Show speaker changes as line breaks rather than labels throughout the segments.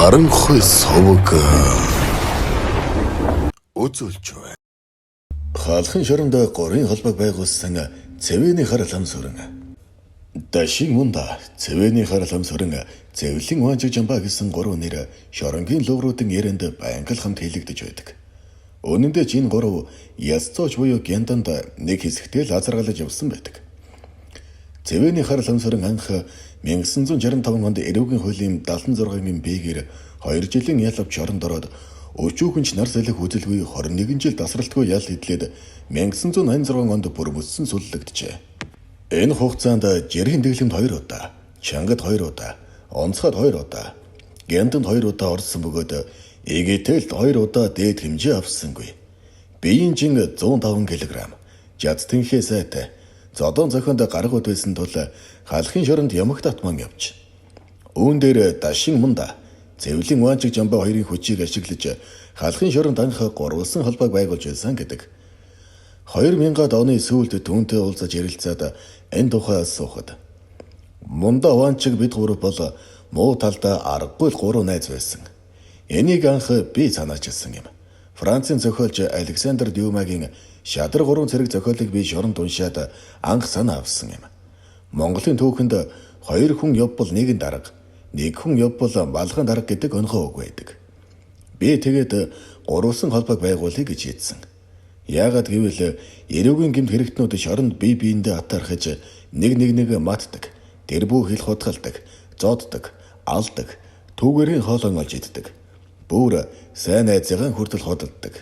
харанхуй совг үзүүлж байна. Хаалхан шоронд горын холбоог байгуулсан Цэвэний хар лам сүрэн. Дашиг мунда Цэвэний хар лам сүрэн Цэвлэн Ванжиг Жамба гэсэн гурван нэр шоронгийн лугруудын ярианд байнга л хамт хэлэгдэж байдаг. Үнэн дээр энэ гурав яс цооч буюу гянданд нэг хэсэгтээ лазаргалж явсан байдаг. Цэвэний хар лам сүрэн анх 1965 онд эрүүгийн хуулийн 76-ын Б-гээр 2 жилийн ял авч шоронд ороод өчүүхэнч нар салхи үзэлгүй 21 жил тасралтгүй ял хэдлээд 1986 онд бүр мөссөн сүллэгджээ. Энэ хугацаанд жирийн дэглэмд 2 удаа, чангад 2 удаа, онцгойд 2 удаа, гянданд 2 удаа орсон бөгөөд эгэтэлд 2 удаа дээд хэмжээ авсангүй. Биеийн чин 105 кг, жаз тэнхээ сайтай, зодон зохионд гаргууд байсан тул халахын шоронд ямагт атман явж. Үүн дээр Дашин мунда Цэвлэн Ванжиг Жамба хоёрын хүчийг ашиглаж халахын шоронд анх гурвалсан холбоог байгуулж байсан гэдэг. 2000-ад оны сүүлд түүнтэй уулзаж ярилцаад энэ тухай асуухад мунда Ванжиг бид гурав бол муу талдаа аргагүй л гурван найз байсан. Энийг анх би санаачилсан юм. Францын зохиолч Александр Дюмагийн Шадар 3 цэрэг зохиолыг би шоронд уншаад анх санаа авсан юм. Монголын түүхэнд 2 хүн явбал нэгэн дарга, 1 хүн явбал малгайн дарга гэдэг өнхөө үг байдаг. Би тэгээд гурвалсан холбоог байгуулъя гэж хэлсэн. Яагаад гэвэл эрүүгийн гэмт хэрэгтнүүд шоронд бие биендээ атаархаж нэг матдаг, тэр бүх хил хутгалдаг, зоддог, алдаг, түүгэрийн хоолон олж иддэг. Бүр сайн найзыгаа хүртэл ходолдог.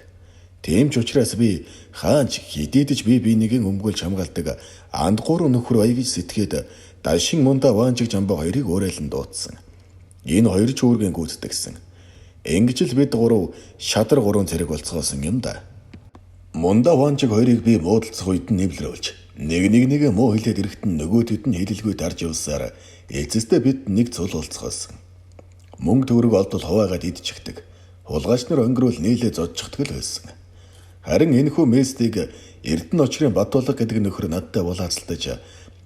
Тийм ч учраас би хаанч хидийдэж бие бинийгийн өмгөөлж хамгаалдаг анд гурван нөхөр бай гэж сэтгээд Дашин мунда Ванжиг Жамба хоёрыг уурайлан дуудсан. Энэ хоёр ч үүргэн гүйцэтгсэн. Ингэж л бид гурав Шадар 3 цэрэг болцгоосон юм да. Мунда Ванжиг хоёрыг би муудалцах үед нэвлэрүүлж нэг муу хэлээд ирэхтэн нөгөөдөд нь хэлэлгүй дарж явсаар эцэстээ бид нэг цул болцгоосон. Мөнгө төгрөг олдвол хуваагаад идчихдэг. Хулгайч нар өнгөрөөл нийлээ зодчихдаг л байсан. Харин энэхүү местийг Эрдэнэ очрын Бадуулга гэдэг нөхөр надтай булаацалтаж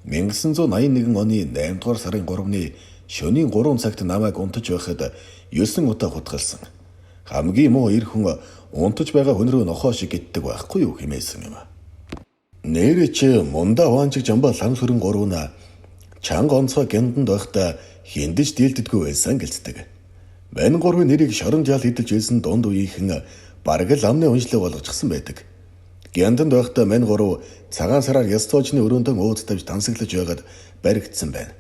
1981 оны 8 дугаар сарын 3-ны шөнийн 3 цагт намайг унтаж байхад 9 удаа хутгалсан. Хамгийн муу эр хүн унтаж байгаа хүн рүү нохоо шиг гитдэг байхгүй юу хэмээсэн юм. Нэрэ чи мунда Ванжиг Жамба лам сүрэн 3-на чанга онцгой гянданд байхдаа хиндэж дийлддэггүй байсан гэлцдэг. Мань 3-ын нэрийг шоронд ял хэдэлж байсан дунд үеийнхэн бараг л амны уншлаг болгочихсон байдаг. Гянданд байхдаа мань 3 цагаан сараар яс цоочны өрөөндөө өөд тавьж тансаглаж байгаад баригдсан байна.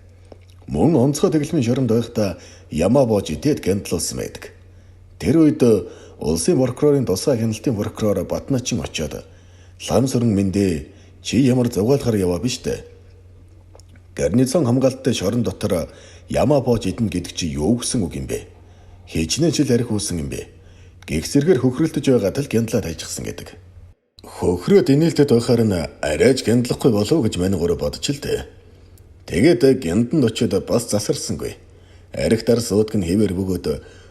Мөн онцгой дэглэмийн шоронд байхдаа ямаа боож идээд гяндлуулсан байдаг. Тэр үед улсын прокурорын тусгай хяналтын прокурор Батначин очиод лам сүрэн мэндэ чи ямар зугаалахаар яваа биш дээ. Гарнизон хамгаалттай шорон дотор ямаа боож идэнэ гэдэг чи юу гэсэн үг юм бэ? Хичнээн жил арх үүсэн юм бэ? Гэгсэргээр хөхрөлдөж байгаад л гяндлаад хайчихсан гэдэг. Хөхрөөд инээлтэд байхаар нь арайж гяндлахгүй болов гэж мань 3 бодчих л дээ. Тэгээд гянданд очиод бас засарсангүй. Арх дарс уудг нь хэвээр бөгөөд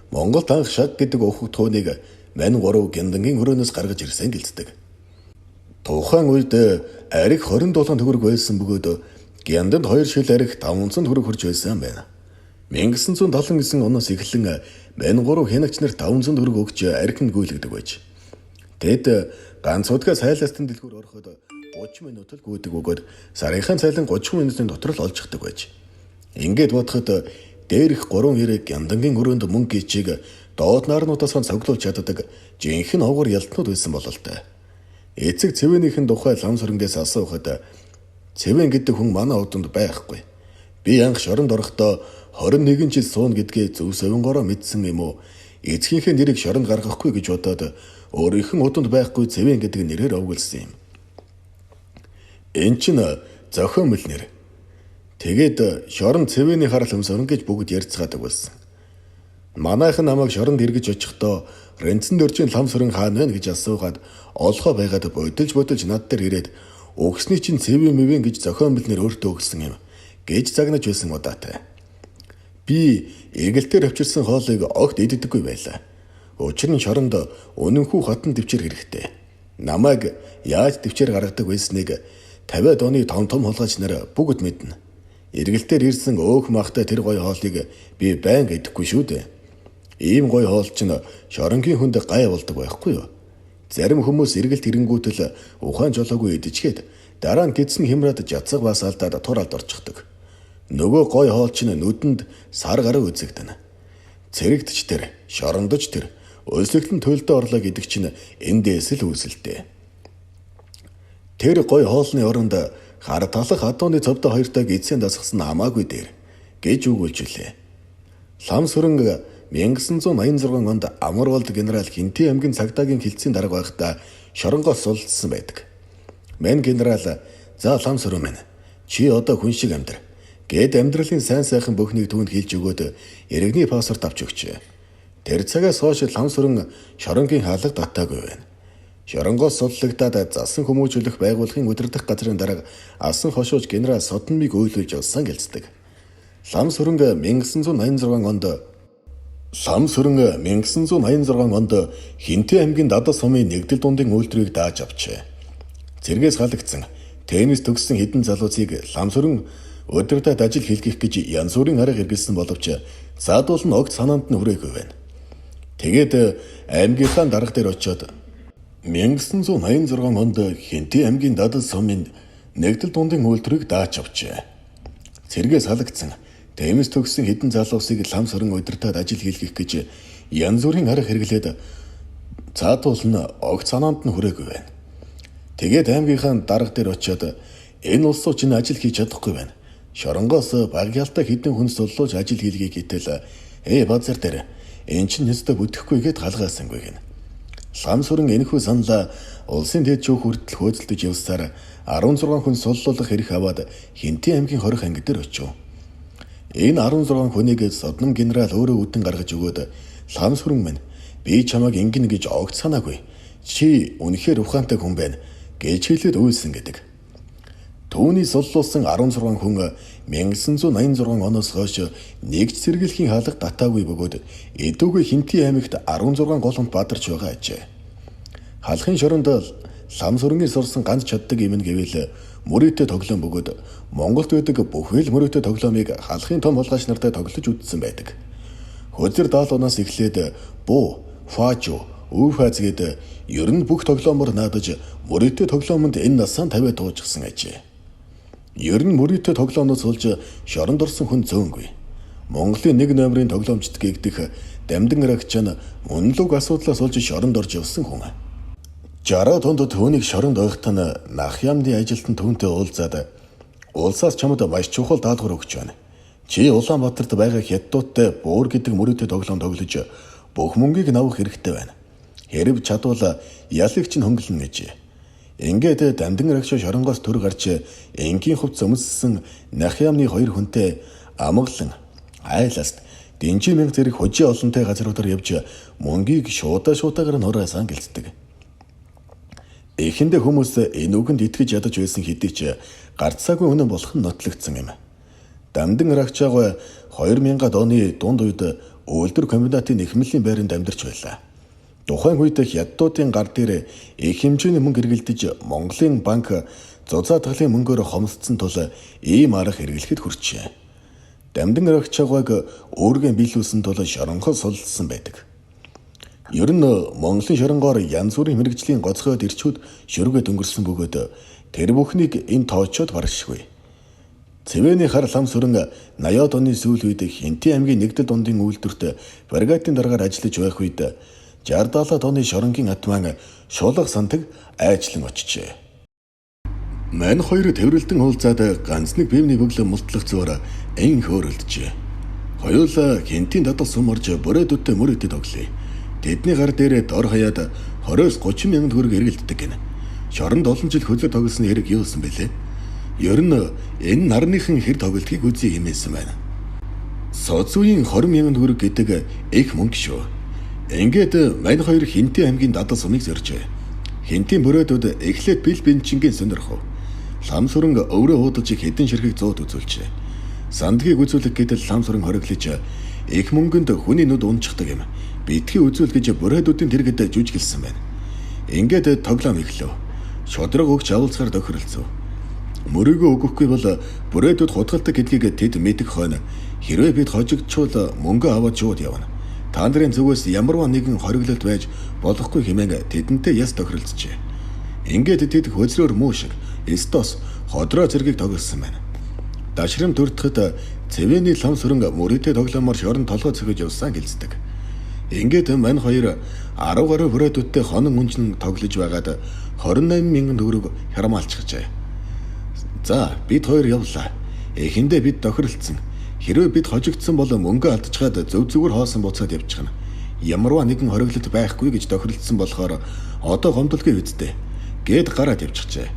Монголд анх шаг гэдэг өхөг тууныг мань 3 гяндангийн өрөөнөөс гаргаж ирсэн гэлцдэг. Тухайн үед арх 27 төгрөг байсан бөгөөд гянданд 2 шил арх 500 төгрөг хүрч байсан байна. 1979 оноос эхлэн мань 3 хянагч нар 500 төгрөг өгч архинд гүйлгдэг байж. Тэд ганц удаа сайлаастын дэлгүүр ороход 30 минут л гүйдэг бөгөөд сарынхаа цайлан 30 минутын дотор л олжчихдаг байж. Ингээд бодоход дээрх 3 хэрэг гяндангийн өрөөнд мөнгө гिचийг доод нарнуудаас цоглуулж чаддаг жинхэнэ овгор ялтнууд байсан болол та. Эцэг Цэвэнийхэн тухай лам сүрэнгээс асуухад Цэвэн гэдэг хүн манай уданд байхгүй. Би анх шоронд орохдоо 21 жил суун гэдгээ зөв совингороо мэдсэн юм уу? Эцгийнхээ нэрийг шоронд гаргахгүй гэж бодоод өөрийнх нь уданд байхгүй Цэвэн гэдэг нэрээр овгилсан юм. Энд чинь зохиомл нэр. Тэгээд шоронд Цэвэний хар лам сүрэн гэж бүгд ярьцгаадаг болсон. Манайхан намайг шоронд эргэж очихдоо Рэнцэн дөржийн лам сүрэн хаана вэ гэж асуугаад олгоо байгаад бодож над дээр ирээд өгсний чинь Цэвэн мэвэн гэж зохиомл нэр өөртөө өгсөн юм гэж загнаж байсан удаатай. Би эргэлтээр авчирсан хоолыг огт иддэггүй байлаа. Учир нь шоронд үнэнхүү хотон төвчээр хэрэгтэй. Намайг яаж төвчээр гаргадаг байсныг 50-ад оны том хулгайч нар бүгд мэднэ. Эргэлтээр ирсэн өөх махтай тэр гоё хоолыг би байнга идэхгүй шүү дээ. Ийм гоё хоол чинь шоронгийн хүнд гай болдог байхгүй юу? Зарим хүмүүс эргэлт ирэнгүүтэл ухаан жолоогүй идчихээд дараа нь гидсэн хямраад жацаг бас алдаад туралд орчихдог. Нөгөө гоё хоол чинь нүдэнд сар гараа үзэгдэнэ. Цэрэгдч тэр, шорондож тэр, өсөлтөн төлдөө орлоо гэдэг чинь эндээс л үүсэлтэй. Тэр гоё хоолны оронд хар талах адууны цовдоо хоёртоо гидсэнд дасгсан хамаагүй дээр гэж өгүүлжүүлээ. Лам сүрэн 1986 онд Амарвалд генерал Хинти аймгийн цагдаагийн хилцээний дарга байхдаа шоронгоос сулдсан байдаг. Мэн генерал "За лам сүрэн минь, чи одоо хүн шиг амьдр" гэд амьдралын сайн сайхан бүхнийг түүнд хэлж өгөөд иргэний паспорт авч өгчээ. Тэр цагаас хойш лам сүрэн шоронгийн хаалга татаагүй байна. Шоронгоос суллагдаад засан хүмүүжүүлэх байгууллагын удирдах газрын дарга асан хошууж генерал Содонмиг өөлөж явсан гэлцдэг. Лам сүрэн 1986 онд Хинти аймгийн Дадас сумын нэгдэл дундын үйлдвэрийг дааж авчээ. Цэргээс халагдсан теннис төгссөн хэдэн залуучийг лам сүрэн өдөртөд ажил хийлгэх гэж янз бүрийн арга хэрэгэлсэн боловч заадуул нь огт санаанд нь хүрээгүй байна. Тэгээд аймгийнхаа дарга дээр очиод 1986 онд Хинти аймгийн Дадас сумын нэгдэл дундын үйлдвэрийг дааж авчээ. Цэргээс халагдсан теннис төгссөн хэдэн залуусыг лам сүрэн удирдаад ажил хийлгэх гэж янз бүрийн арга хэрэглээд заадуул нь огт санаанд нь хүрээгүй байна. Тэгээд аймгийнхаа дарга дээр очиод энэ улсуу чинь ажил хийж чадахгүй байна. Шоронгоос багьяалтай хэдэн хүн суллууж ажил хийлгэе гэтэл базар дээр эн чинь нэстэ бүтэхгүй гэд халгаасангүй гэнэ. Лам сүрэн энэхүү саналаа улсын дэд жөөх хүртэл хөөцөлдөж явсаар 16 хүн суллуулах эрх аваад Хинти аймгийн хорих анги дээр очив. Энэ 16 хүнийг Содном генерал өөрөө үтэн гаргаж өгөөд "Лам сүрэн минь, би чамайг ингэнэ гэж огт санаагүй. Чи үнэхээр ухаантай хүн байна" гэж хэлээд үйлсэн гэдэг. Түүний суллуулсан 16 хүн 1986 оноос хойш нэгж сэргийлэхийн хаалга татаагүй бөгөөд эдүүгээ Хинти аймагт 16 голомт бадарч байгаа ажээ. Халахын шоронд лам сүрэнгийн сурсан ганц чаддаг юм гэвэл мөрөөдөө тоглоом бөгөөд Монголд байдаг бүхэл мөрөөдөө тоглоомыг халахын том хулгайч нартай тоглож үзсэн байдаг. Хөзөр даалуунаас эхлээд буу, фаажу, үфаз гээд ер нь бүх тоглоомор наадаж мөрөөдөө тоглоомонд энэ насаан тавиа туужсан ажээ. Ер нь мөрөөдөө тоглоомноос олж шоронд орсон хүн зөөнгүй. Монголын 1 номерын тоглоомчд гэгдэх Дамдан Рагчан үнэлэг асуудлаас олж шоронд орж явсан хүн. 60 тонд түүнийг шоронд ойхтон нах яамны ажилтан түүнтэй уулзаад "Улсаас чамд маш чухал даалгавар өгч байна. Чи Улаанбаатарт байгаа хятадуудтай буур гэдэг мөрөөдөө тоглоом тоглож бүх мөнгийг авах хэрэгтэй байна. Хэрв чадвал ялагч нь хөнгөлнө" гэж. Ингээд Дамдан Рагч шоронгоос төр гарч энгийн хувц өмссөн нах яамны 2 хүнтэй амгалан айласт дэнжи мянга зэрэг хожи олонтой газруудаар явж мөнгийг шуудаагаар нь хураасан гэлцдэг. Эхэндээ хүмүүс энэ үгэнд итгэж ядаж байсан хэдий ч гарцаагүй үнэн болох нь нотлогдсон юм. Дамдан Рагчаг 2000-ад оны дунд үед үйлдвэр комбинатын нэхмэлийн байранд амьдарч байлаа. Тухайн үед хятадуудын гар дээр их хэмжээний мөнгө эргэлдэж Монголын банк зузаа талын мөнгөөр хомсдсон тул ийм арга хэрэглэхэд хүрчээ. Дамдан Рагчааг өөргөө биелүүлсэн тул шоронгоос суллсан байдаг. Ер нь Монголын шоронгоор янз бүрийн мэрэгжлийн гоцгойд ирчүүд шөргөд өнгөрсөн бөгөөд тэр бүхнийг энэ тоочоод баршгүй. Цэвэний хар лам сүрэн 80-аад оны сүүл үед Хинти аймгийн нэгдэл дундын үйлдвэрт бригадын даргаар ажиллаж байх үед 60-70 тонны шоронгийн атман шулах сантаг айчлан очижээ. Мань хоёр тэрвэрлдэн уулзаад ганц нэг бивний бөглө мултлах зуур эн хөөрөлдөжээ. Хоёулаа Хинтийн Дадас сум орж боройдуудтай мөрөдөд тоглоё. Тэдний гар дээр дор хаяад 20-30 мянган төгрөг эргэлддэг гэнэ. Шоронд олон жил хөлөө тоглосон хэрэг юусан бэлээ? Ер нь энэ нарныхан хэр тоглолтгийг үзье хэмээсэн байна. Соцуугийн 20 мянган төгрөг гэдэг их мөнгө шүү. Ингээд мань хоёр Хинти аймгийн Дадас сумыг зоржээ. Хинтийн боройдууд эхлээд бил бенчингийн сонирхов. Лам сүрэн өврөө худалж хэдэн ширхэг зууд үзүүлжээ. Сандгийг үзүүлэх гэдэл лам сүрэн хориглож их мөнгөнд хүний нүд унчихдаг юм. Битгий үзүүл гэж боройдуудын тэргэд жүжиглсэн байна. Ингээд тоглоом эхлэв. Шодрог өгч авалцгаар тохиролцов. Мөрөөгөө өгөхгүй бол боройдууд хутгалдаг гэдгийг тэд мэдэх хойно хэрвээ бид хожигдчвал мөнгө аваад шууд явна. Та нарын зүгээс ямарваа нэгэн хориглолт байж болохгүй хэмээн тэдэнтэй яс тохиролцжээ. Ингээд тэд хөөцрөөр муу шиг Эстос ходроо зэргийг тоглосон байна. Дашрам төрдөхөд цэвэний лам сүрэн мөрөдөө тоглоомоор шорон толгой цогж явсан гэлцдэг. Ингээд мань хоёр 10 гаруй бүрээдүүдтэй хонон үнжин тоглож байгаад 28,000 төгрөг хямаалчихжээ. За бид хоёр явлаа. Эхэндээ бид тохиролцсон. Хэрвээ бид хожигдсон бол мөнгө алдчихад зөв зүгээр хоосон буцаад явчихна. Ямарваа нэгэн хориглолт байхгүй гэж тохиролцсон болохоор одоо гомдолгүй үсттэй. Гээд гараад явчихжээ.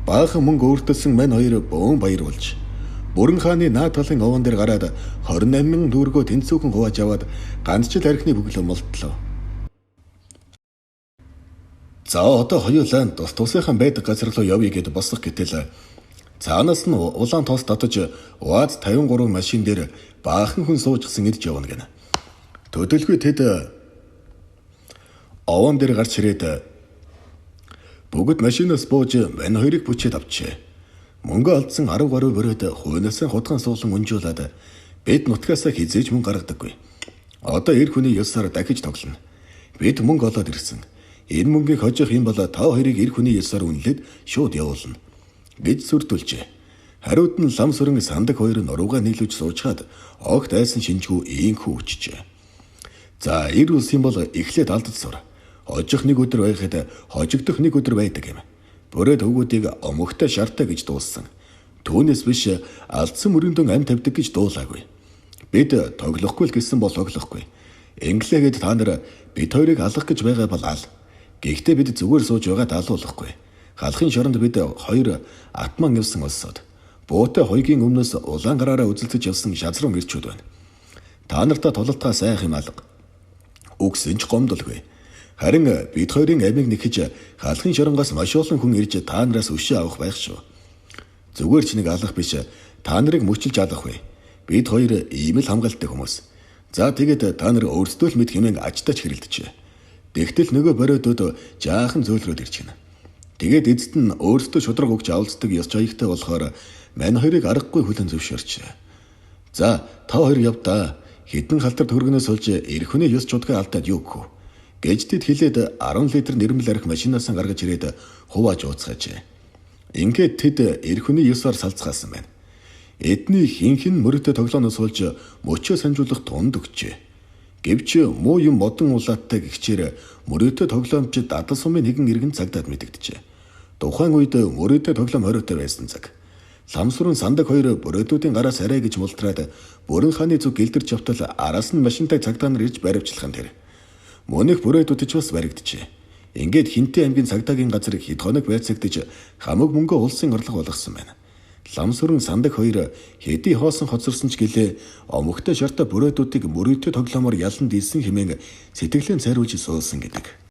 Баахан мөнгө өөртөлсөн мань хоёр бөөн баяр болж. Бүрэн хааны наад талын овон дээр гараад 28,000 төгрөгөө тэнцүүхэн хувааж аваад ганцчил архины бүглөө молдлоо. За одоо хоёулаа тусынхан байдаг газар руу явъя гэд босох гэтэл цаанаас нь улаан тоос татаж УАЗ 53 машин дээр баахан хүн суужсан ирж явна гэнэ. Төдөлгүй тэд овон дээр гарч ирээд бүгд машинаас бууж мань хоёрыг бүчээд авчээ. Мөнгө алдсан 10 гаруй бүрээд хуйнаас хутгаан суулан унжуулаад бид нутгаасаа хизээж мөнгө гаргадаггүй. Одоо эр хүний ёсоор дахиж тоглоно. Бид мөнгө олоод ирсэн. Энэ мөнгийг хожих юм бол та хоёрыг эр хүний ёсоор үнэлээд шууд явуулна гэж сүрдүүлжээ. Хариуд нь лам сүрэн сандаг хоёр нуруугаа нийлүүлж суучгаад огт айсан шинжгүй ийхүү үчжээ. За эр улс юм бол эхлээд алдаж сур. Хожих нэг өдөр байхад хожигдох нэг өдөр байдаг юм. Бүрээд өвгүүдийг омогтой шартай гэж дууссан. Түүнээс биш алдсан мөрөндөн ам тавьдаг гэж дуулаагүй. Бид тоглохгүй л гэсэн бол тоглохгүй. Инглигээд та нар бид хоёрыг алах гэж байгаа бол ал. Гэхдээ бид зүгээр сууж байгаа даалуулахгүй. Халахын шоронд бид хоёр атман явсан олсоод буутай хоёгийн өмнөөс улаан гараараа үзэлцэж явсан шазрын ирчүүд байна. Та нартаа тулалтаа сайх юм алга. Үгсэн ч гомдолгүй. Харин бид хоёрын амийг нэхэж халахын шоронгоос маш олон хүн ирж та нараас өшөө авах байх шүү. Зүгээр ч нэг алах биш та нарыг мөчилж алах вэ. Бид хоёр ийм л хамгаалтай хүмүүс. За тэгээд та нар өөрсдөө л мэд хэмээн ажтаач хэрэлдэжээ. Тэгтэл нөгөө бориодууд жаахан зөөлрөөд ирж байна. Тэгээд эцэд нь өөрсдөө шудраг өгч авалцдаг ёс жаягтай болохоор мань хоёрыг аргагүй хүлэн зөвшөөрч. За та хоёр яв да. Хэдэн халтар төгрөгнөөс олж эр хүний ёс чудгаа алдаад юу гэх вэ? Гэж тэд хэлээд 10 литр нэрмэл арх машинаас гаргаж ирээд хувааж ууцгаажээ. Ингээд тэд эр хүний ёсоор салцгаасан байна. Эдний хинхэн мөрөдө тоглооноос олж мөчөө санжуулах тунд өгчээ. Гэвч муу юм модон улааттай гихчээр мөрөдө тоглоомч дадал сумын нэгэн иргэн цагдаад мэдэгдэжээ. Тухайн үед мөрөдө тоглоом хориотой байсан цаг. Ламсрын сандаг хоёр бүрээдүүдийн гараас арай гэж мултраад бүрэн хааны зүг гэлдэрч явтал араас нь машинтай цагдаа нар ирж баривчлахын тэр. Мөнх бүрээдүүд ч бас баригджээ. Ингээд Хинтээ аймгийн цагдаагийн газар хэд хоног байцагдж хамаг мөнгө улсын орлого болгосон байна. Ламсрын сандаг хоёр хэдий хоосон хоцорсон ч гэлээ омогтой шарта бүрээдүүдийг мөрөдө тоглоомоор ялан дийлсэн хэмээн сэтгэлэн цайруулж суулсан гэдэг.